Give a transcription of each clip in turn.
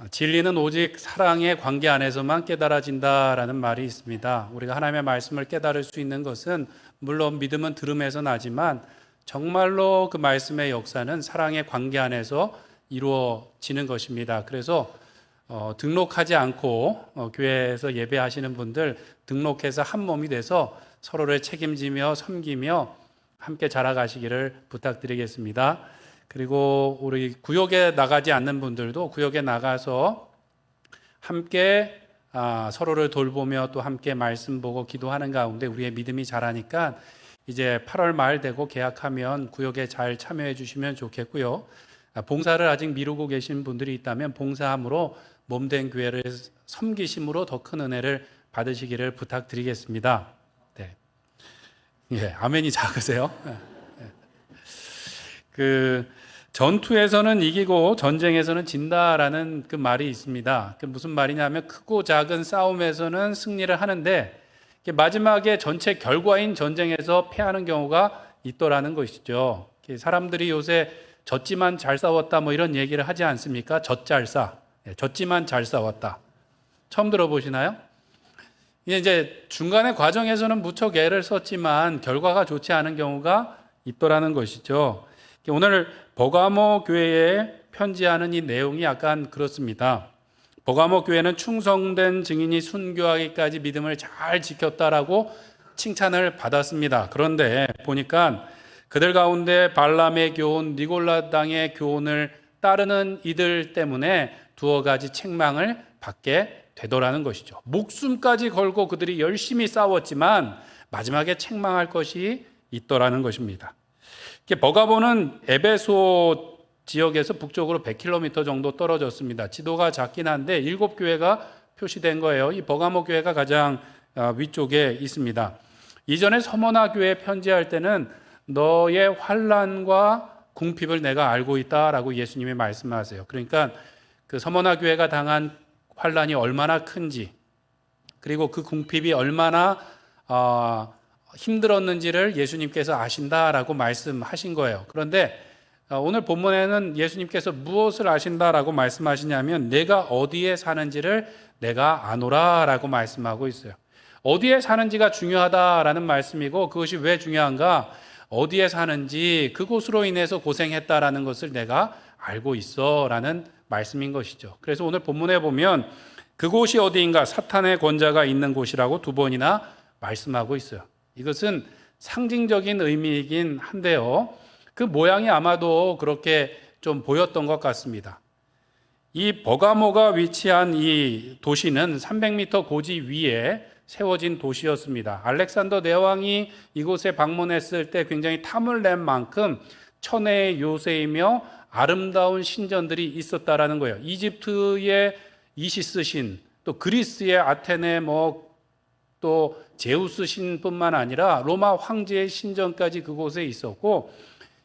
진리는 오직 사랑의 관계 안에서만 깨달아진다라는 말이 있습니다. 우리가 하나님의 말씀을 깨달을 수 있는 것은 물론 믿음은 들음에서 나지만 정말로 그 말씀의 역사는 사랑의 관계 안에서 이루어지는 것입니다. 그래서 등록하지 않고 교회에서 예배하시는 분들 등록해서 한 몸이 돼서 서로를 책임지며 섬기며 함께 자라가시기를 부탁드리겠습니다. 그리고 우리 구역에 나가지 않는 분들도 구역에 나가서 함께 서로를 돌보며 또 함께 말씀 보고 기도하는 가운데 우리의 믿음이 자라니까 이제 8월 말 되고 개학하면 구역에 잘 참여해 주시면 좋겠고요. 봉사를 아직 미루고 계신 분들이 있다면 봉사함으로 몸된 교회를 섬기심으로 더 큰 은혜를 받으시기를 부탁드리겠습니다. 네. 예, 아멘이 작으세요? 전투에서는 이기고 전쟁에서는 진다라는 그 말이 있습니다. 그 무슨 말이냐면 크고 작은 싸움에서는 승리를 하는데 마지막에 전체 결과인 전쟁에서 패하는 경우가 있더라는 것이죠. 사람들이 요새 졌지만 잘 싸웠다 뭐 이런 얘기를 하지 않습니까? 젖잘싸. 졌지만 잘 싸웠다. 처음 들어보시나요? 이제 중간의 과정에서는 무척 애를 썼지만 결과가 좋지 않은 경우가 있더라는 것이죠. 오늘 버가모 교회에 편지하는 이 내용이 약간 그렇습니다. 버가모 교회는 충성된 증인이 순교하기까지 믿음을 잘 지켰다라고 칭찬을 받았습니다. 그런데 보니까 그들 가운데 발람의 교훈, 니골라당의 교훈을 따르는 이들 때문에 두어 가지 책망을 받게 되더라는 것이죠. 목숨까지 걸고 그들이 열심히 싸웠지만 마지막에 책망할 것이 있더라는 것입니다. 버가모는 에베소 지역에서 북쪽으로 100km 정도 떨어졌습니다. 지도가 작긴 한데 7교회가 표시된 거예요. 이 버가모 교회가 가장 위쪽에 있습니다. 이전에 서머나 교회에 편지할 때는 너의 환난과 궁핍을 내가 알고 있다라고 예수님이 말씀하세요. 그러니까 그 서머나 교회가 당한 환난이 얼마나 큰지 그리고 그 궁핍이 얼마나 힘들었는지를 예수님께서 아신다라고 말씀하신 거예요. 그런데 오늘 본문에는 예수님께서 무엇을 아신다라고 말씀하시냐면 내가 어디에 사는지를 내가 아노라라고 말씀하고 있어요. 어디에 사는지가 중요하다라는 말씀이고 그것이 왜 중요한가? 어디에 사는지 그곳으로 인해서 고생했다라는 것을 내가 알고 있어라는 말씀인 것이죠. 그래서 오늘 본문에 보면 그곳이 어디인가? 사탄의 권자가 있는 곳이라고 2번이나 말씀하고 있어요. 이것은 상징적인 의미이긴 한데요. 그 모양이 아마도 그렇게 좀 보였던 것 같습니다. 이 버가모가 위치한 이 도시는 300m 고지 위에 세워진 도시였습니다. 알렉산더 대왕이 이곳에 방문했을 때 굉장히 탐을 낸 만큼 천혜의 요새이며 아름다운 신전들이 있었다라는 거예요. 이집트의 이시스 신, 또 그리스의 아테네 또 제우스 신뿐만 아니라 로마 황제의 신전까지 그곳에 있었고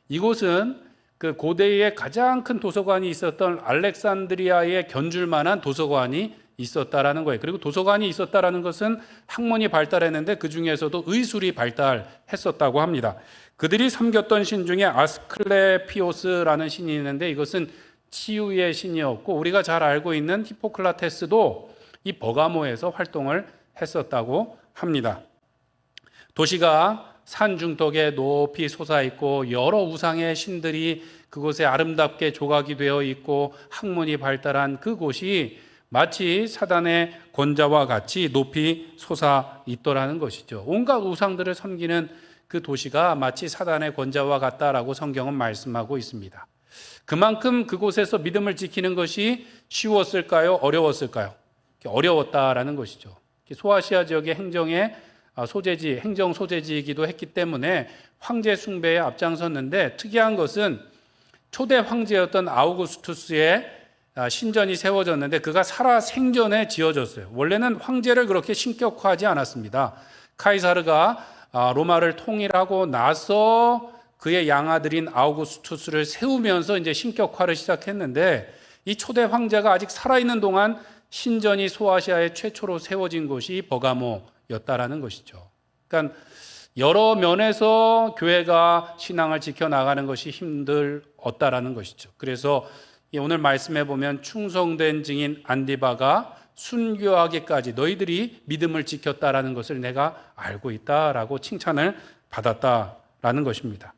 이곳은 그 고대의 가장 큰 도서관이 있었던 알렉산드리아에 견줄 만한 도서관이 있었다라는 거예요. 그리고 도서관이 있었다라는 것은 학문이 발달했는데 그 중에서도 의술이 발달했었다고 합니다. 그들이 섬겼던 신 중에 아스클레피오스라는 신이 있는데 이것은 치유의 신이었고 우리가 잘 알고 있는 히포크라테스도 이 버가모에서 활동을 했었다고 합니다. 도시가 산 중턱에 높이 솟아있고 여러 우상의 신들이 그곳에 아름답게 조각이 되어 있고 학문이 발달한 그곳이 마치 사단의 권자와 같이 높이 솟아있더라는 것이죠. 온갖 우상들을 섬기는 그 도시가 마치 사단의 권자와 같다라고 성경은 말씀하고 있습니다. 그만큼 그곳에서 믿음을 지키는 것이 쉬웠을까요? 어려웠을까요? 어려웠다라는 것이죠. 소아시아 지역의 행정 소재지이기도 했기 때문에 황제 숭배에 앞장섰는데 특이한 것은 초대 황제였던 아우구스투스의 신전이 세워졌는데 그가 살아 생전에 지어졌어요. 원래는 황제를 그렇게 신격화하지 않았습니다. 카이사르가 로마를 통일하고 나서 그의 양아들인 아우구스투스를 세우면서 이제 신격화를 시작했는데 이 초대 황제가 아직 살아있는 동안 신전이 소아시아에 최초로 세워진 곳이 버가모였다라는 것이죠. 그러니까 여러 면에서 교회가 신앙을 지켜나가는 것이 힘들었다라는 것이죠. 그래서 오늘 말씀해 보면 충성된 증인 안디바가 순교하기까지 너희들이 믿음을 지켰다라는 것을 내가 알고 있다라고 칭찬을 받았다라는 것입니다.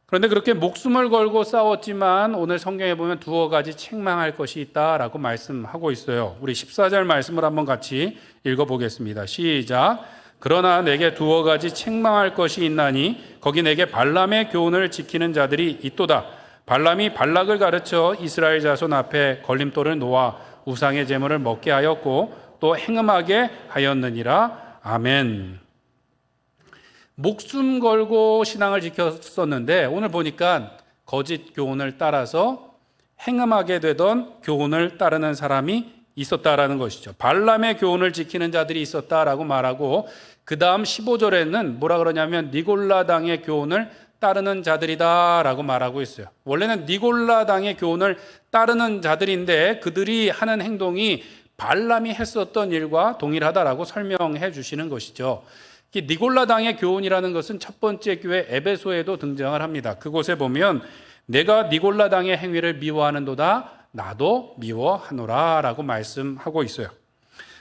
그런데 그렇게 목숨을 걸고 싸웠지만 오늘 성경에 보면 두어 가지 책망할 것이 있다라고 말씀하고 있어요. 우리 14절 말씀을 한번 같이 읽어보겠습니다. 시작. 그러나 내게 두어 가지 책망할 것이 있나니 거기 내게 발람의 교훈을 지키는 자들이 있도다. 발람이 발락을 가르쳐 이스라엘 자손 앞에 걸림돌을 놓아 우상의 제물을 먹게 하였고 또 행음하게 하였느니라. 아멘. 목숨 걸고 신앙을 지켰었는데 오늘 보니까 거짓 교훈을 따라서 행음하게 되던 교훈을 따르는 사람이 있었다라는 것이죠. 발람의 교훈을 지키는 자들이 있었다라고 말하고 그 다음 15절에는 뭐라 그러냐면 니골라당의 교훈을 따르는 자들이다라고 말하고 있어요. 원래는 니골라당의 교훈을 따르는 자들인데 그들이 하는 행동이 발람이 했었던 일과 동일하다라고 설명해 주시는 것이죠. 니골라당의 교훈이라는 것은 첫 번째 교회 에베소에도 등장을 합니다. 그곳에 보면 내가 니골라당의 행위를 미워하는도다 나도 미워하노라 라고 말씀하고 있어요.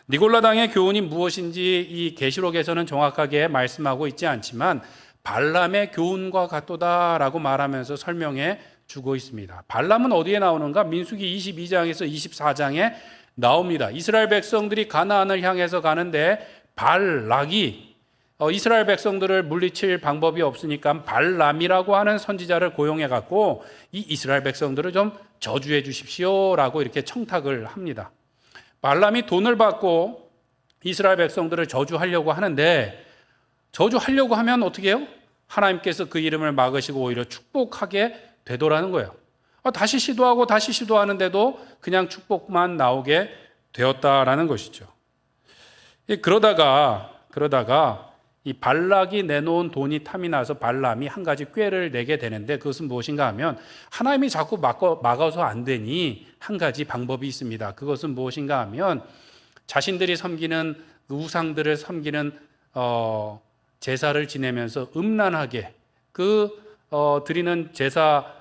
니골라당의 교훈이 무엇인지 이 계시록에서는 정확하게 말씀하고 있지 않지만 발람의 교훈과 같도다 라고 말하면서 설명해 주고 있습니다. 발람은 어디에 나오는가? 민수기 22장에서 24장에 나옵니다. 이스라엘 백성들이 가나안을 향해서 가는데 발락이 이스라엘 백성들을 물리칠 방법이 없으니까 발람이라고 하는 선지자를 고용해 갖고 이 이스라엘 백성들을 좀 저주해 주십시오라고 이렇게 청탁을 합니다. 발람이 돈을 받고 이스라엘 백성들을 저주하려고 하는데 저주하려고 하면 어떻게 해요? 하나님께서 그 이름을 막으시고 오히려 축복하게 되더라는 거예요. 다시 시도하고 다시 시도하는데도 그냥 축복만 나오게 되었다라는 것이죠. 그러다가 이 발락이 내놓은 돈이 탐이 나서 발람이 한 가지 꾀를 내게 되는데 그것은 무엇인가 하면 하나님이 자꾸 막아서 안 되니 한 가지 방법이 있습니다. 그것은 무엇인가 하면 자신들이 섬기는 우상들을 섬기는 제사를 지내면서 음란하게 드리는 제사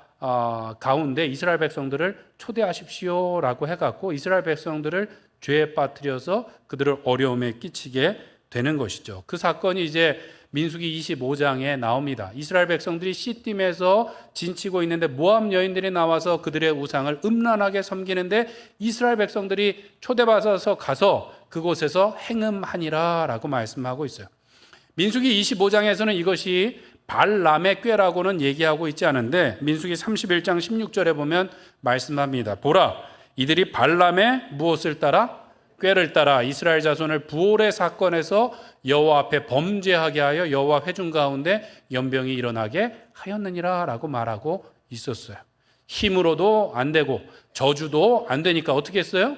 가운데 이스라엘 백성들을 초대하십시오라고 해갖고 이스라엘 백성들을 죄에 빠뜨려서 그들을 어려움에 끼치게 되는 것이죠. 그 사건이 이제 민수기 25장에 나옵니다. 이스라엘 백성들이 시딤에서 진치고 있는데 모압 여인들이 나와서 그들의 우상을 음란하게 섬기는데 이스라엘 백성들이 초대받아서 가서 그곳에서 행음하니라 라고 말씀하고 있어요. 민수기 25장에서는 이것이 발람의 꾀라고는 얘기하고 있지 않은데 민수기 31장 16절에 보면 말씀합니다. 보라, 이들이 발람의 무엇을 따라? 꾀를 따라 이스라엘 자손을 부올의 사건에서 여호와 앞에 범죄하게 하여 여호와 회중 가운데 연병이 일어나게 하였느니라 라고 말하고 있었어요. 힘으로도 안 되고 저주도 안 되니까 어떻게 했어요?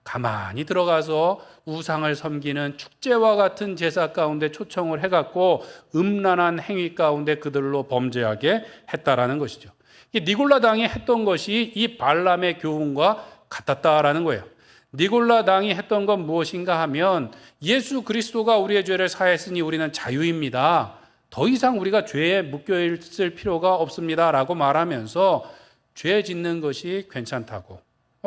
가만히 들어가서 우상을 섬기는 축제와 같은 제사 가운데 초청을 해갖고 음란한 행위 가운데 그들로 범죄하게 했다라는 것이죠. 니골라당이 했던 것이 이 발람의 교훈과 같았다라는 거예요. 니골라당이 했던 건 무엇인가 하면 예수 그리스도가 우리의 죄를 사했으니 우리는 자유입니다. 더 이상 우리가 죄에 묶여 있을 필요가 없습니다. 라고 말하면서 죄 짓는 것이 괜찮다고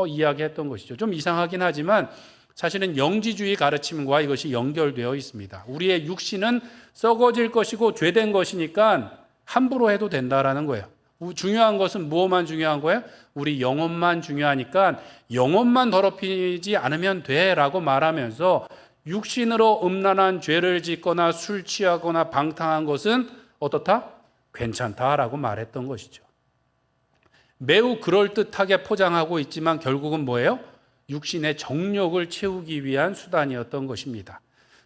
이야기했던 것이죠. 좀 이상하긴 하지만 사실은 영지주의 가르침과 이것이 연결되어 있습니다. 우리의 육신은 썩어질 것이고 죄된 것이니까 함부로 해도 된다라는 거예요. 중요한 것은 무엇만 중요한 거예요? 우리 영혼만 중요하니까 영혼만 더럽히지 않으면 돼라고 말하면서 육신으로 음란한 죄를 짓거나 술 취하거나 방탕한 것은 어떻다? 괜찮다라고 말했던 것이죠. 매우 그럴듯하게 포장하고 있지만 결국은 뭐예요? 육신의 정욕을 채우기 위한 수단이었던 것입니다.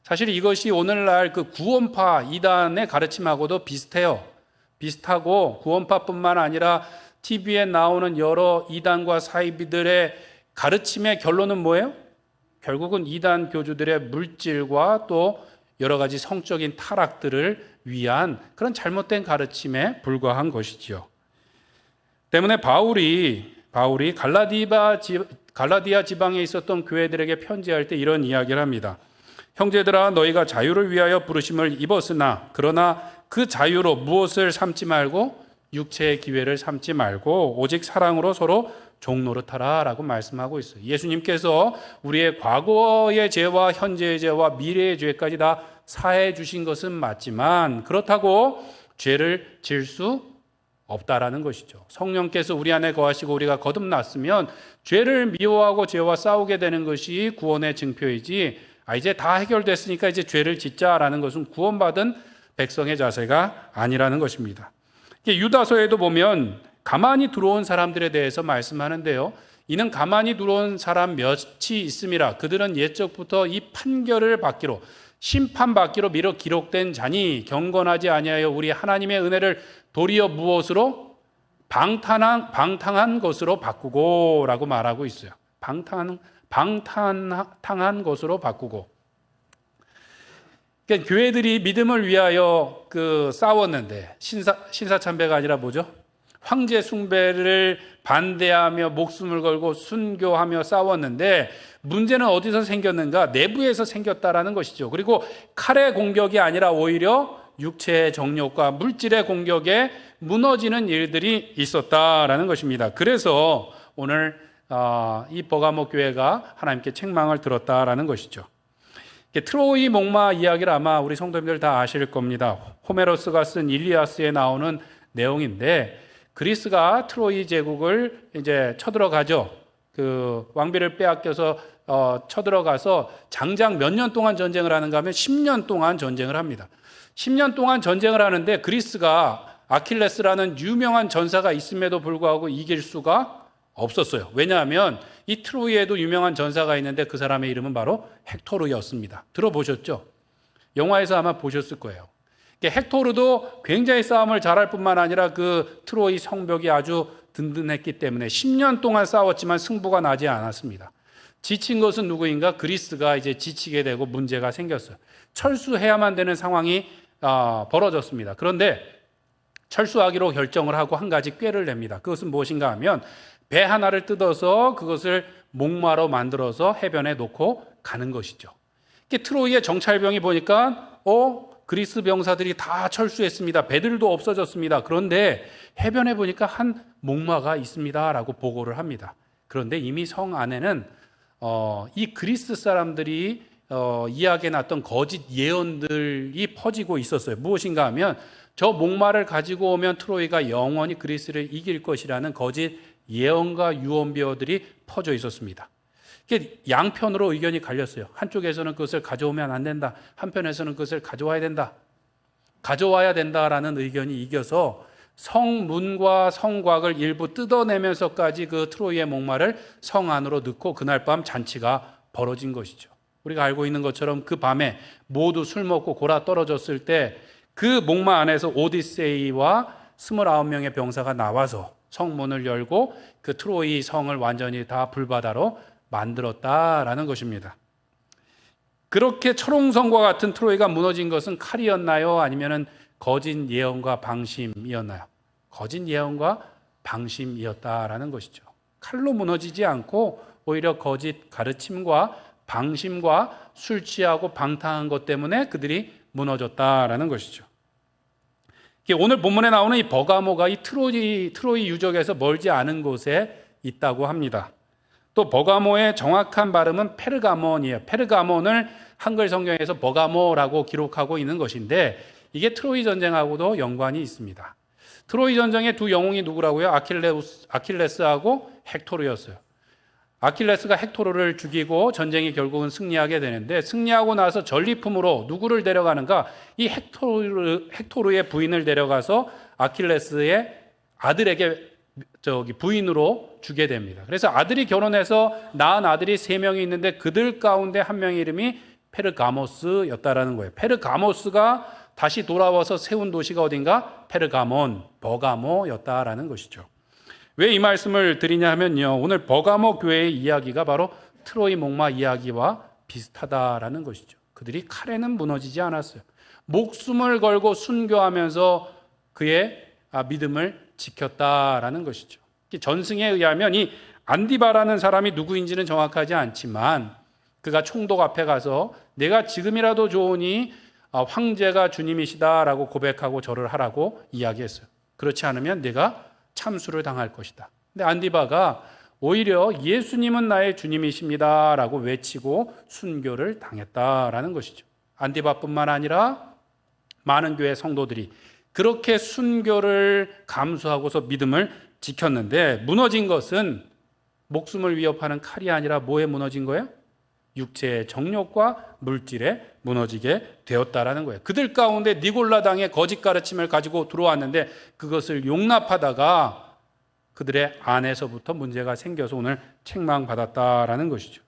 사실 이것이 오늘날 그 구원파 이단의 가르침하고도 비슷하고 구원파뿐만 아니라 TV에 나오는 여러 이단과 사이비들의 가르침의 결론은 뭐예요? 결국은 이단 교주들의 물질과 또 여러 가지 성적인 타락들을 위한 그런 잘못된 가르침에 불과한 것이지요. 때문에 바울이 갈라디아 지방에 있었던 교회들에게 편지할 때 이런 이야기를 합니다. 형제들아, 너희가 자유를 위하여 부르심을 입었으나 그러나 그 자유로 무엇을 삼지 말고 육체의 기회를 삼지 말고 오직 사랑으로 서로 종노릇하라라고 말씀하고 있어요. 예수님께서 우리의 과거의 죄와 현재의 죄와 미래의 죄까지 다 사해 주신 것은 맞지만 그렇다고 죄를 질 수 없다라는 것이죠. 성령께서 우리 안에 거하시고 우리가 거듭났으면 죄를 미워하고 죄와 싸우게 되는 것이 구원의 증표이지, 이제 다 해결됐으니까 이제 죄를 짓자라는 것은 구원받은 백성의 자세가 아니라는 것입니다. 유다서에도 보면 가만히 들어온 사람들에 대해서 말씀하는데요. 이는 가만히 들어온 사람 몇이 있음이라. 그들은 옛적부터 이 판결을 받기로, 심판받기로 미뤄 기록된 자니 경건하지 아니하여 우리 하나님의 은혜를 도리어 무엇으로? 방탕한 것으로 바꾸고 라고 말하고 있어요. 방탕한 것으로 바꾸고. 그러니까 교회들이 믿음을 위하여 싸웠는데, 신사참배가 아니라 뭐죠? 황제 숭배를 반대하며 목숨을 걸고 순교하며 싸웠는데, 문제는 어디서 생겼는가? 내부에서 생겼다라는 것이죠. 그리고 칼의 공격이 아니라 오히려 육체의 정욕과 물질의 공격에 무너지는 일들이 있었다라는 것입니다. 그래서 오늘 이 버가모 교회가 하나님께 책망을 들었다라는 것이죠. 트로이 목마 이야기를 아마 우리 성도님들 다 아실 겁니다. 호메로스가 쓴 일리아스에 나오는 내용인데, 그리스가 트로이 제국을 이제 쳐들어가죠. 왕비를 빼앗겨서 쳐들어가서 장장 몇 년 동안 전쟁을 하는가 하면 10년 동안 전쟁을 합니다. 10년 동안 전쟁을 하는데 그리스가 아킬레스라는 유명한 전사가 있음에도 불구하고 이길 수가 없었어요. 왜냐하면 이 트로이에도 유명한 전사가 있는데 그 사람의 이름은 바로 헥토르였습니다. 들어보셨죠? 영화에서 아마 보셨을 거예요. 헥토르도 굉장히 싸움을 잘할 뿐만 아니라 그 트로이 성벽이 아주 든든했기 때문에 10년 동안 싸웠지만 승부가 나지 않았습니다. 지친 것은 누구인가? 그리스가 이제 지치게 되고 문제가 생겼어요. 철수해야만 되는 상황이 벌어졌습니다. 그런데 철수하기로 결정을 하고 한 가지 꾀를 냅니다. 그것은 무엇인가 하면 배 하나를 뜯어서 그것을 목마로 만들어서 해변에 놓고 가는 것이죠. 트로이의 정찰병이 보니까 그리스 병사들이 다 철수했습니다. 배들도 없어졌습니다. 그런데 해변에 보니까 한 목마가 있습니다라고 보고를 합니다. 그런데 이미 성 안에는 이 그리스 사람들이 이야기해 놨던 거짓 예언들이 퍼지고 있었어요. 무엇인가 하면 저 목마를 가지고 오면 트로이가 영원히 그리스를 이길 것이라는 거짓 예언과 유언비어들이 퍼져 있었습니다. 양편으로 의견이 갈렸어요. 한쪽에서는 그것을 가져오면 안 된다. 한편에서는 그것을 가져와야 된다. 가져와야 된다라는 의견이 이겨서 성문과 성곽을 일부 뜯어내면서까지 그 트로이의 목마를 성 안으로 넣고 그날 밤 잔치가 벌어진 것이죠. 우리가 알고 있는 것처럼 그 밤에 모두 술 먹고 골아 떨어졌을 때 그 목마 안에서 오디세이와 29명의 병사가 나와서 성문을 열고 그 트로이 성을 완전히 다 불바다로 만들었다라는 것입니다. 그렇게 철옹성과 같은 트로이가 무너진 것은 칼이었나요? 아니면 거짓 예언과 방심이었나요? 거짓 예언과 방심이었다라는 것이죠. 칼로 무너지지 않고 오히려 거짓 가르침과 방심과 술 취하고 방탕한 것 때문에 그들이 무너졌다라는 것이죠. 오늘 본문에 나오는 이 버가모가 이 트로이 유적에서 멀지 않은 곳에 있다고 합니다. 또 버가모의 정확한 발음은 페르가몬이에요. 페르가몬을 한글 성경에서 버가모라고 기록하고 있는 것인데 이게 트로이 전쟁하고도 연관이 있습니다. 트로이 전쟁의 두 영웅이 누구라고요? 아킬레스하고 헥토르였어요. 아킬레스가 헥토르를 죽이고 전쟁이 결국은 승리하게 되는데 승리하고 나서 전리품으로 누구를 데려가는가? 이 헥토르의 부인을 데려가서 아킬레스의 아들에게 부인으로 주게 됩니다. 그래서 아들이 결혼해서 낳은 아들이 3명이 있는데 그들 가운데 한 명의 이름이 페르가모스였다라는 거예요. 페르가모스가 다시 돌아와서 세운 도시가 어딘가? 페르가몬, 버가모였다라는 것이죠. 왜 이 말씀을 드리냐 하면요, 오늘 버가모 교회의 이야기가 바로 트로이 목마 이야기와 비슷하다라는 것이죠. 그들이 칼에는 무너지지 않았어요. 목숨을 걸고 순교하면서 그의 믿음을 지켰다라는 것이죠. 전승에 의하면 이 안디바라는 사람이 누구인지는 정확하지 않지만 그가 총독 앞에 가서 내가 지금이라도 좋으니 황제가 주님이시다라고 고백하고 절을 하라고 이야기했어요. 그렇지 않으면 내가 참수를 당할 것이다. 근데 안디바가 오히려 예수님은 나의 주님이십니다 라고 외치고 순교를 당했다라는 것이죠. 안디바뿐만 아니라 많은 교회 성도들이 그렇게 순교를 감수하고서 믿음을 지켰는데, 무너진 것은 목숨을 위협하는 칼이 아니라 뭐에 무너진 거예요? 육체의 정욕과 물질에 무너지게 되었다라는 거예요. 그들 가운데 니골라당의 거짓 가르침을 가지고 들어왔는데 그것을 용납하다가 그들의 안에서부터 문제가 생겨서 오늘 책망받았다라는 것이죠.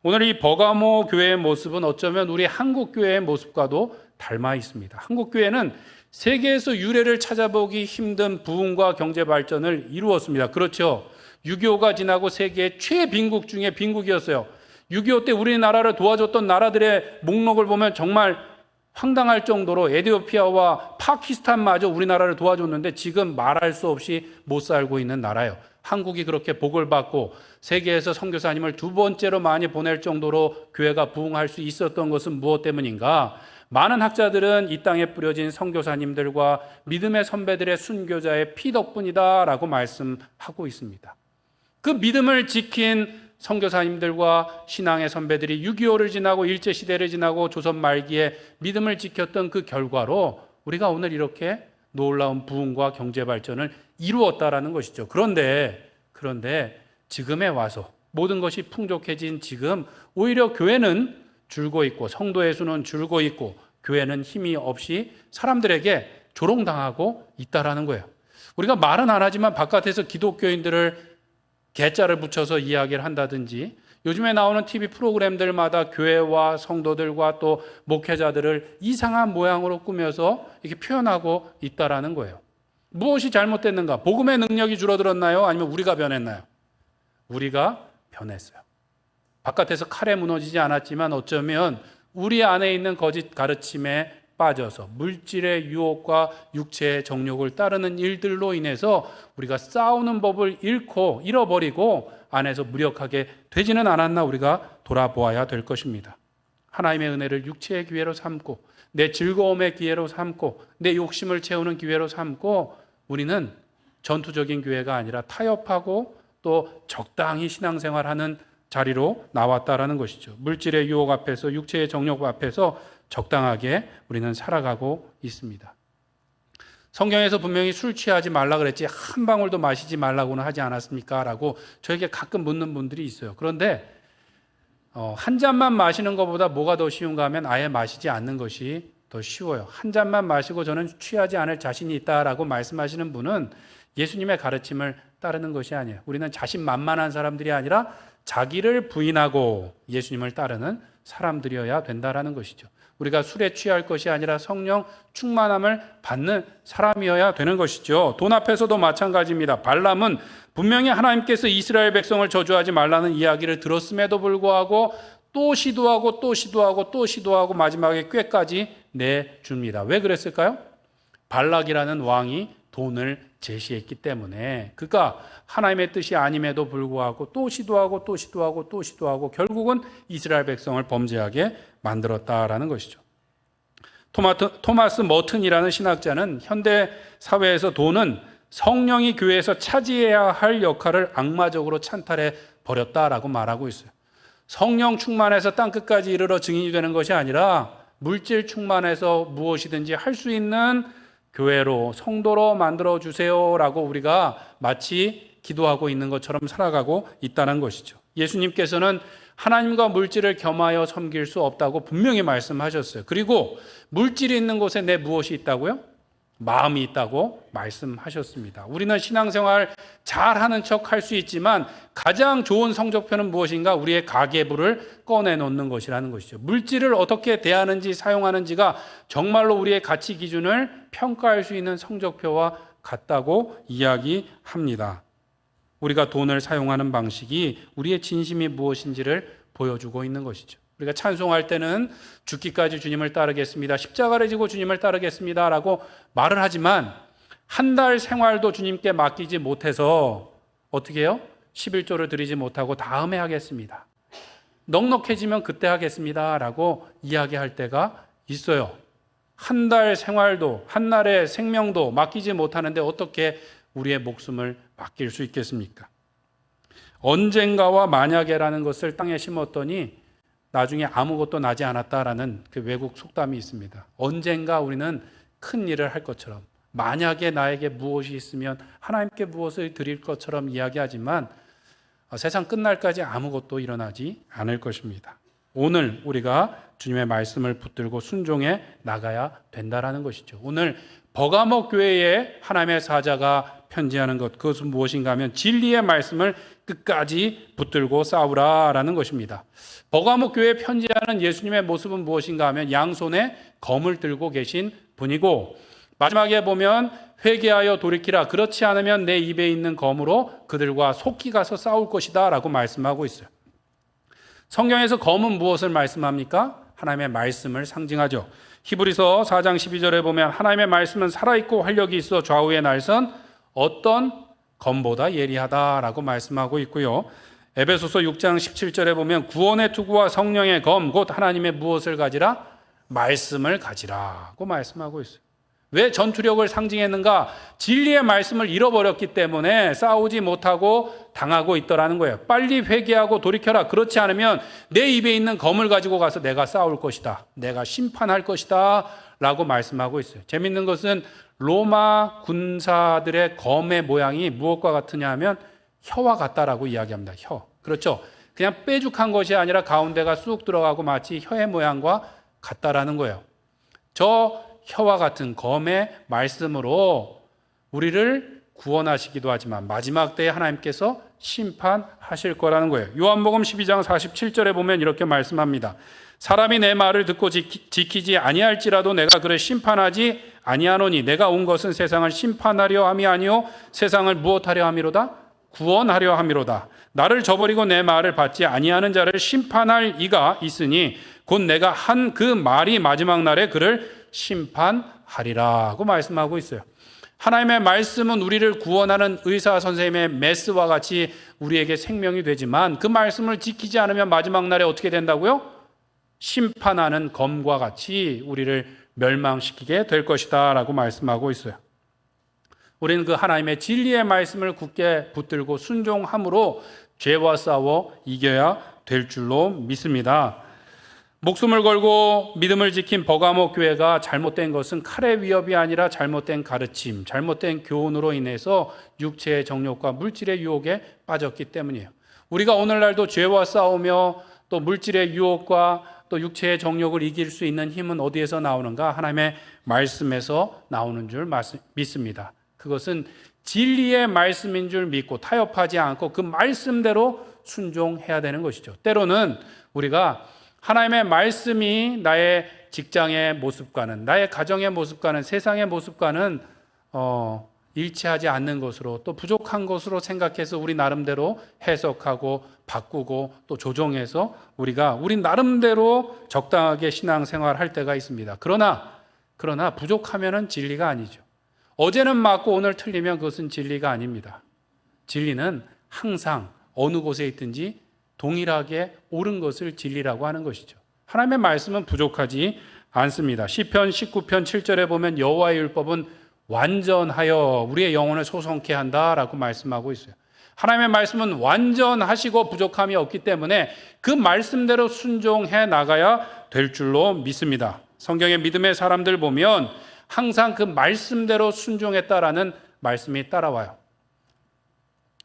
오늘 이 버가모 교회의 모습은 어쩌면 우리 한국 교회의 모습과도 닮아 있습니다. 한국 교회는 세계에서 유례를 찾아보기 힘든 부흥과 경제 발전을 이루었습니다. 그렇죠. 6.25가 지나고 세계의 최빈국 중에 빈국이었어요. 6.25 때 우리나라를 도와줬던 나라들의 목록을 보면 정말 황당할 정도로 에티오피아와 파키스탄마저 우리나라를 도와줬는데 지금 말할 수 없이 못 살고 있는 나라예요. 한국이 그렇게 복을 받고 세계에서 선교사님을 두 번째로 많이 보낼 정도로 교회가 부흥할 수 있었던 것은 무엇 때문인가? 많은 학자들은 이 땅에 뿌려진 선교사님들과 믿음의 선배들의 순교자의 피 덕분이다라고 말씀하고 있습니다. 그 믿음을 지킨 선교사님들과 신앙의 선배들이 6.25를 지나고 일제시대를 지나고 조선 말기에 믿음을 지켰던 그 결과로 우리가 오늘 이렇게 놀라운 부흥과 경제발전을 이루었다라는 것이죠. 그런데 지금에 와서 모든 것이 풍족해진 지금 오히려 교회는 줄고 있고 성도의 수는 줄고 있고 교회는 힘이 없이 사람들에게 조롱당하고 있다라는 거예요. 우리가 말은 안 하지만 바깥에서 기독교인들을 개자를 붙여서 이야기를 한다든지 요즘에 나오는 TV 프로그램들마다 교회와 성도들과 또 목회자들을 이상한 모양으로 꾸며서 이렇게 표현하고 있다라는 거예요. 무엇이 잘못됐는가? 복음의 능력이 줄어들었나요? 아니면 우리가 변했나요? 우리가 변했어요. 바깥에서 칼에 무너지지 않았지만 어쩌면 우리 안에 있는 거짓 가르침에 빠져서 물질의 유혹과 육체의 정욕을 따르는 일들로 인해서 우리가 싸우는 법을 잃어버리고 안에서 무력하게 되지는 않았나 우리가 돌아보아야 될 것입니다. 하나님의 은혜를 육체의 기회로 삼고 내 즐거움의 기회로 삼고 내 욕심을 채우는 기회로 삼고 우리는 전투적인 교회가 아니라 타협하고 또 적당히 신앙생활하는 자리로 나왔다라는 것이죠. 물질의 유혹 앞에서 육체의 정욕 앞에서 적당하게 우리는 살아가고 있습니다. 성경에서 분명히 술 취하지 말라 그랬지 한 방울도 마시지 말라고는 하지 않았습니까? 라고 저에게 가끔 묻는 분들이 있어요. 그런데 한 잔만 마시는 것보다 뭐가 더 쉬운가 하면 아예 마시지 않는 것이 더 쉬워요. 한 잔만 마시고 저는 취하지 않을 자신이 있다라고 말씀하시는 분은 예수님의 가르침을 따르는 것이 아니에요. 우리는 자신만만한 사람들이 아니라 자기를 부인하고 예수님을 따르는 사람들이어야 된다라는 것이죠. 우리가 술에 취할 것이 아니라 성령 충만함을 받는 사람이어야 되는 것이죠. 돈 앞에서도 마찬가지입니다. 발람은 분명히 하나님께서 이스라엘 백성을 저주하지 말라는 이야기를 들었음에도 불구하고 또 시도하고 마지막에 꾀까지 내줍니다. 왜 그랬을까요? 발락이라는 왕이 돈을 제시했기 때문에 그가 하나님의 뜻이 아님에도 불구하고 또 시도하고 결국은 이스라엘 백성을 범죄하게 만들었다라는 것이죠. 토마스 머튼이라는 신학자는 현대 사회에서 돈은 성령이 교회에서 차지해야 할 역할을 악마적으로 찬탈해 버렸다라고 말하고 있어요. 성령 충만해서 땅끝까지 이르러 증인이 되는 것이 아니라 물질 충만해서 무엇이든지 할 수 있는 교회로 성도로 만들어 주세요라고 우리가 마치 기도하고 있는 것처럼 살아가고 있다는 것이죠. 예수님께서는 하나님과 물질을 겸하여 섬길 수 없다고 분명히 말씀하셨어요. 그리고 물질이 있는 곳에 내 무엇이 있다고요? 마음이 있다고 말씀하셨습니다. 우리는 신앙생활 잘하는 척 할 수 있지만 가장 좋은 성적표는 무엇인가? 우리의 가계부를 꺼내놓는 것이라는 것이죠. 물질을 어떻게 대하는지 사용하는지가 정말로 우리의 가치 기준을 평가할 수 있는 성적표와 같다고 이야기합니다. 우리가 돈을 사용하는 방식이 우리의 진심이 무엇인지를 보여주고 있는 것이죠. 우리가 찬송할 때는 죽기까지 주님을 따르겠습니다. 십자가를 지고 주님을 따르겠습니다. 라고 말을 하지만 한 달 생활도 주님께 맡기지 못해서 어떻게 해요? 11조를 드리지 못하고 다음에 하겠습니다. 넉넉해지면 그때 하겠습니다. 라고 이야기할 때가 있어요. 한 달 생활도 한 날의 생명도 맡기지 못하는데 어떻게 우리의 목숨을 맡길 수 있겠습니까? 언젠가와 만약에라는 것을 땅에 심었더니 나중에 아무것도 나지 않았다라는 그 외국 속담이 있습니다. 언젠가 우리는 큰 일을 할 것처럼, 만약에 나에게 무엇이 있으면 하나님께 무엇을 드릴 것처럼 이야기하지만 세상 끝날까지 아무것도 일어나지 않을 것입니다. 오늘 우리가 주님의 말씀을 붙들고 순종해 나가야 된다라는 것이죠. 오늘 버가모 교회에 하나님의 사자가 편지하는 것, 그것은 무엇인가 하면 진리의 말씀을 끝까지 붙들고 싸우라라는 것입니다. 버가모 교회에 편지하는 예수님의 모습은 무엇인가 하면 양손에 검을 들고 계신 분이고, 마지막에 보면 회개하여 돌이키라, 그렇지 않으면 내 입에 있는 검으로 그들과 속히 가서 싸울 것이다 라고 말씀하고 있어요. 성경에서 검은 무엇을 말씀합니까? 하나님의 말씀을 상징하죠. 히브리서 4장 12절에 보면 하나님의 말씀은 살아있고 활력이 있어 좌우의 날선 어떤 검보다 예리하다라고 말씀하고 있고요. 에베소서 6장 17절에 보면 구원의 투구와 성령의 검 곧 하나님의 무엇을 가지라? 말씀을 가지라고 말씀하고 있어요. 왜 전투력을 상징했는가? 진리의 말씀을 잃어버렸기 때문에 싸우지 못하고 당하고 있더라는 거예요. 빨리 회개하고 돌이켜라. 그렇지 않으면 내 입에 있는 검을 가지고 가서 내가 싸울 것이다, 내가 심판할 것이다 라고 말씀하고 있어요. 재밌는 것은 로마 군사들의 검의 모양이 무엇과 같으냐 하면 혀와 같다라고 이야기합니다. 혀. 그렇죠. 그냥 뾰족한 것이 아니라 가운데가 쑥 들어가고 마치 혀의 모양과 같다라는 거예요. 저 혀와 같은 검의 말씀으로 우리를 구원하시기도 하지만 마지막 때에 하나님께서 심판하실 거라는 거예요. 요한복음 12장 47절에 보면 이렇게 말씀합니다. 사람이 내 말을 듣고 지키지 아니할지라도 내가 그를 심판하지 아니하노니 내가 온 것은 세상을 심판하려 함이 아니요 세상을 무엇하려 함이로다? 구원하려 함이로다. 나를 저버리고 내 말을 받지 아니하는 자를 심판할 이가 있으니 곧 내가 한 그 말이 마지막 날에 그를 심판하리라고 말씀하고 있어요. 하나님의 말씀은 우리를 구원하는 의사 선생님의 메스와 같이 우리에게 생명이 되지만 그 말씀을 지키지 않으면 마지막 날에 어떻게 된다고요? 심판하는 검과 같이 우리를 멸망시키게 될 것이다 라고 말씀하고 있어요. 우리는 그 하나님의 진리의 말씀을 굳게 붙들고 순종함으로 죄와 싸워 이겨야 될 줄로 믿습니다. 목숨을 걸고 믿음을 지킨 버가모 교회가 잘못된 것은 칼의 위협이 아니라 잘못된 가르침, 잘못된 교훈으로 인해서 육체의 정욕과 물질의 유혹에 빠졌기 때문이에요. 우리가 오늘날도 죄와 싸우며 또 물질의 유혹과 또 육체의 정욕을 이길 수 있는 힘은 어디에서 나오는가? 하나님의 말씀에서 나오는 줄 믿습니다. 그것은 진리의 말씀인 줄 믿고 타협하지 않고 그 말씀대로 순종해야 되는 것이죠. 때로는 우리가 하나님의 말씀이 나의 직장의 모습과는, 나의 가정의 모습과는, 세상의 모습과는 일치하지 않는 것으로, 또 부족한 것으로 생각해서 우리 나름대로 해석하고 바꾸고 또 조정해서 우리가 우리 나름대로 적당하게 신앙생활을 할 때가 있습니다. 그러나 부족하면은 진리가 아니죠. 어제는 맞고 오늘 틀리면 그것은 진리가 아닙니다. 진리는 항상 어느 곳에 있든지 동일하게 옳은 것을 진리라고 하는 것이죠. 하나님의 말씀은 부족하지 않습니다. 시편 19편 7절에 보면 여호와의 율법은 완전하여 우리의 영혼을 소성케 한다라고 말씀하고 있어요. 하나님의 말씀은 완전하시고 부족함이 없기 때문에 그 말씀대로 순종해 나가야 될 줄로 믿습니다. 성경의 믿음의 사람들 보면 항상 그 말씀대로 순종했다라는 말씀이 따라와요.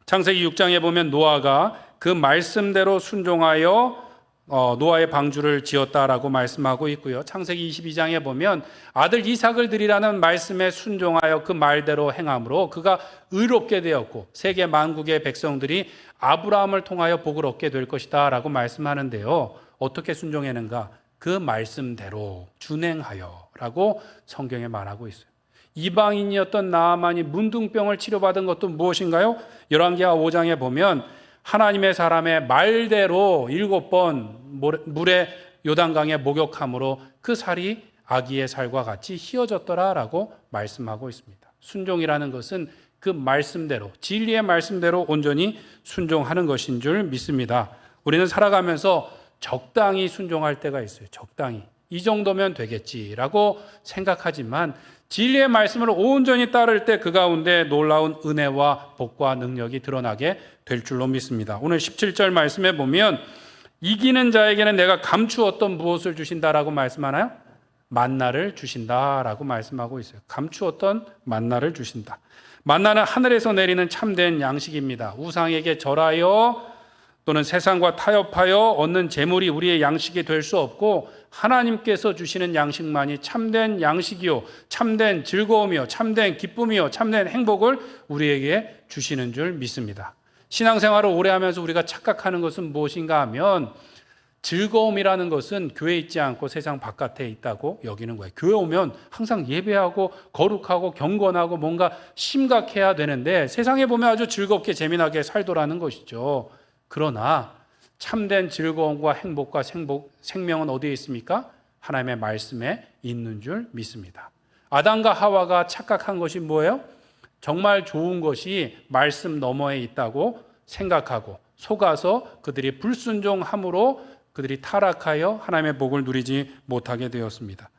창세기 6장에 보면 노아가 그 말씀대로 순종하여 노아의 방주를 지었다라고 말씀하고 있고요. 창세기 22장에 보면 아들 이삭을 드리라는 말씀에 순종하여 그 말대로 행함으로 그가 의롭게 되었고 세계 만국의 백성들이 아브라함을 통하여 복을 얻게 될 것이다 라고 말씀하는데요. 어떻게 순종했는가? 그 말씀대로 준행하여 라고 성경에 말하고 있어요. 이방인이었던 나아만이 문둥병을 치료받은 것도 무엇인가요? 열왕기하 5장에 보면 하나님의 사람의 말대로 7번 물에 요단강에 목욕함으로 그 살이 아기의 살과 같이 희어졌더라라고 말씀하고 있습니다. 순종이라는 것은 그 말씀대로, 진리의 말씀대로 온전히 순종하는 것인 줄 믿습니다. 우리는 살아가면서 적당히 순종할 때가 있어요. 적당히. 이 정도면 되겠지라고 생각하지만 진리의 말씀을 온전히 따를 때 그 가운데 놀라운 은혜와 복과 능력이 드러나게 될 줄로 믿습니다. 오늘 17절 말씀에 보면 이기는 자에게는 내가 감추었던 무엇을 주신다라고 말씀하나요? 만나를 주신다라고 말씀하고 있어요. 감추었던 만나를 주신다. 만나는 하늘에서 내리는 참된 양식입니다. 우상에게 절하여 또는 세상과 타협하여 얻는 재물이 우리의 양식이 될 수 없고 하나님께서 주시는 양식만이 참된 양식이요, 참된 즐거움이요, 참된 기쁨이요, 참된 행복을 우리에게 주시는 줄 믿습니다. 신앙생활을 오래 하면서 우리가 착각하는 것은 무엇인가 하면 즐거움이라는 것은 교회에 있지 않고 세상 바깥에 있다고 여기는 거예요. 교회 오면 항상 예배하고 거룩하고 경건하고 뭔가 심각해야 되는데 세상에 보면 아주 즐겁게 재미나게 살더라는 것이죠. 그러나 참된 즐거움과 행복과 생명은 어디에 있습니까? 하나님의 말씀에 있는 줄 믿습니다. 아담과 하와가 착각한 것이 뭐예요? 정말 좋은 것이 말씀 너머에 있다고 생각하고 속아서 그들이 불순종함으로 그들이 타락하여 하나님의 복을 누리지 못하게 되었습니다.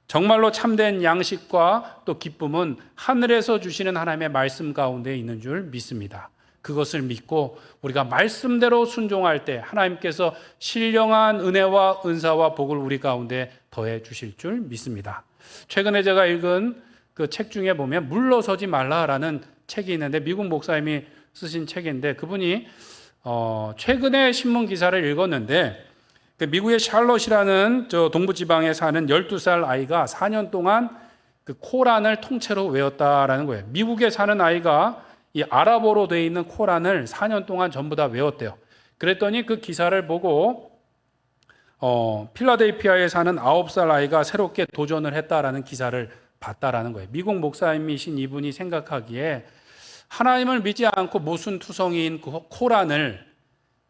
정말로 참된 양식과 또 기쁨은 하늘에서 주시는 하나님의 말씀 가운데 있는 줄 믿습니다. 그것을 믿고 우리가 말씀대로 순종할 때 하나님께서 신령한 은혜와 은사와 복을 우리 가운데 더해 주실 줄 믿습니다. 최근에 제가 읽은 그 책 중에 보면 물러서지 말라라는 책이 있는데 미국 목사님이 쓰신 책인데 그분이 최근에 신문 기사를 읽었는데 그 미국의 샬롯이라는 저 동부지방에 사는 12살 아이가 4년 동안 그 코란을 통째로 외웠다라는 거예요. 미국에 사는 아이가 이 아랍어로 되어 있는 코란을 4년 동안 전부 다 외웠대요. 그랬더니 그 기사를 보고 필라델피아에 사는 9살 아이가 새롭게 도전을 했다라는 기사를 봤다라는 거예요. 미국 목사님이신 이분이 생각하기에 하나님을 믿지 않고 모순투성이인 그 코란을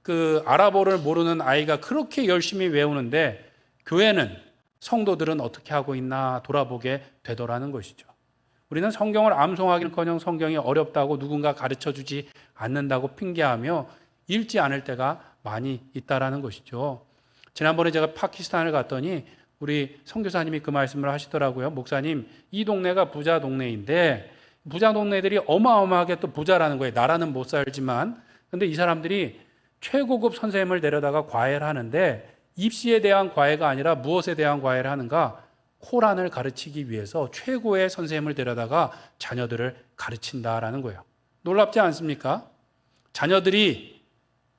그 아랍어를 모르는 아이가 그렇게 열심히 외우는데 교회는 성도들은 어떻게 하고 있나 돌아보게 되더라는 것이죠. 우리는 성경을 암송하기는커녕 성경이 어렵다고 누군가 가르쳐주지 않는다고 핑계하며 읽지 않을 때가 많이 있다라는 것이죠. 지난번에 제가 파키스탄을 갔더니 우리 선교사님이 그 말씀을 하시더라고요. 목사님, 이 동네가 부자 동네인데 부자 동네들이 어마어마하게 또 부자라는 거예요. 나라는 못 살지만. 근데 이 사람들이 최고급 선생님을 데려다가 과외를 하는데 입시에 대한 과외가 아니라 무엇에 대한 과외를 하는가? 코란을 가르치기 위해서 최고의 선생님을 데려다가 자녀들을 가르친다라는 거예요. 놀랍지 않습니까? 자녀들이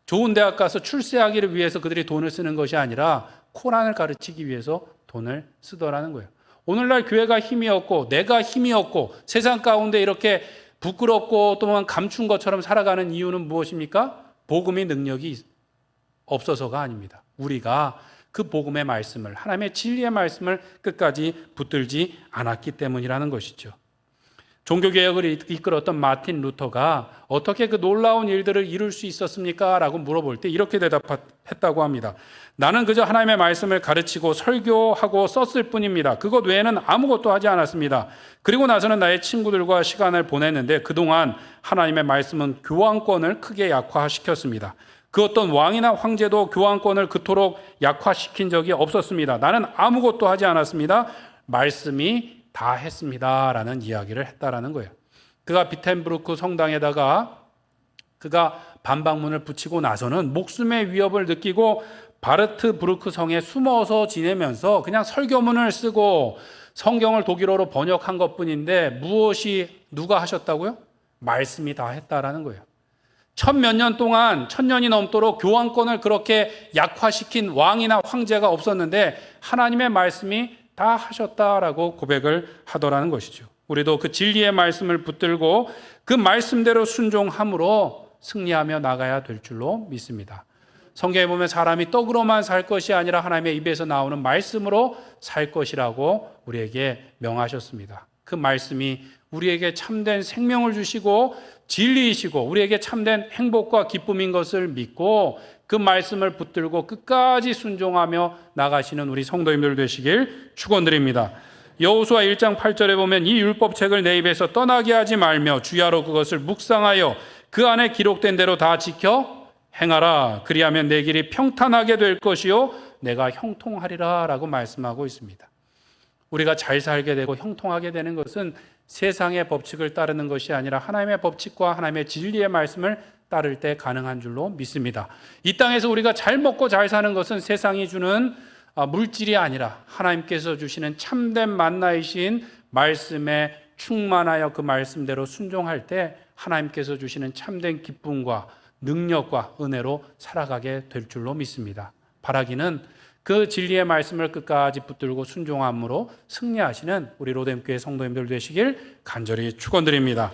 좋은 대학 가서 출세하기를 위해서 그들이 돈을 쓰는 것이 아니라 코란을 가르치기 위해서 돈을 쓰더라는 거예요. 오늘날 교회가 힘이 없고 내가 힘이 없고 세상 가운데 이렇게 부끄럽고 또한 감춘 것처럼 살아가는 이유는 무엇입니까? 복음의 능력이 없어서가 아닙니다. 우리가 그 복음의 말씀을 하나님의 진리의 말씀을 끝까지 붙들지 않았기 때문이라는 것이죠. 종교개혁을 이끌었던 마틴 루터가 어떻게 그 놀라운 일들을 이룰 수 있었습니까? 라고 물어볼 때 이렇게 대답했다고 합니다. 나는 그저 하나님의 말씀을 가르치고 설교하고 썼을 뿐입니다. 그것 외에는 아무것도 하지 않았습니다. 그리고 나서는 나의 친구들과 시간을 보냈는데 그동안 하나님의 말씀은 교황권을 크게 약화시켰습니다. 그 어떤 왕이나 황제도 교황권을 그토록 약화시킨 적이 없었습니다. 나는 아무것도 하지 않았습니다. 말씀이 다 했습니다. 라는 이야기를 했다라는 거예요. 그가 비텐브루크 성당에다가 그가 반박문을 붙이고 나서는 목숨의 위협을 느끼고 바르트브루크 성에 숨어서 지내면서 그냥 설교문을 쓰고 성경을 독일어로 번역한 것뿐인데 무엇이 누가 하셨다고요? 말씀이 다 했다라는 거예요. 1000몇 년 동안 1000년이 넘도록 교황권을 그렇게 약화시킨 왕이나 황제가 없었는데 하나님의 말씀이 다 하셨다라고 고백을 하더라는 것이죠. 우리도 그 진리의 말씀을 붙들고 그 말씀대로 순종함으로 승리하며 나가야 될 줄로 믿습니다. 성경에 보면 사람이 떡으로만 살 것이 아니라 하나님의 입에서 나오는 말씀으로 살 것이라고 우리에게 명하셨습니다. 그 말씀이 우리에게 참된 생명을 주시고 진리이시고 우리에게 참된 행복과 기쁨인 것을 믿고 그 말씀을 붙들고 끝까지 순종하며 나가시는 우리 성도님들 되시길 축원드립니다. 여호수아 1장 8절에 보면 이 율법책을 내 입에서 떠나게 하지 말며 주야로 그것을 묵상하여 그 안에 기록된 대로 다 지켜 행하라. 그리하면 내 길이 평탄하게 될 것이요 내가 형통하리라 라고 말씀하고 있습니다. 우리가 잘 살게 되고 형통하게 되는 것은 세상의 법칙을 따르는 것이 아니라 하나님의 법칙과 하나님의 진리의 말씀을 따를 때 가능한 줄로 믿습니다. 이 땅에서 우리가 잘 먹고 잘 사는 것은 세상이 주는 물질이 아니라 하나님께서 주시는 참된 만나이신 말씀에 충만하여 그 말씀대로 순종할 때 하나님께서 주시는 참된 기쁨과 능력과 은혜로 살아가게 될 줄로 믿습니다. 바라기는 그 진리의 말씀을 끝까지 붙들고 순종함으로 승리하시는 우리 로뎀교회 성도님들 되시길 간절히 축원드립니다.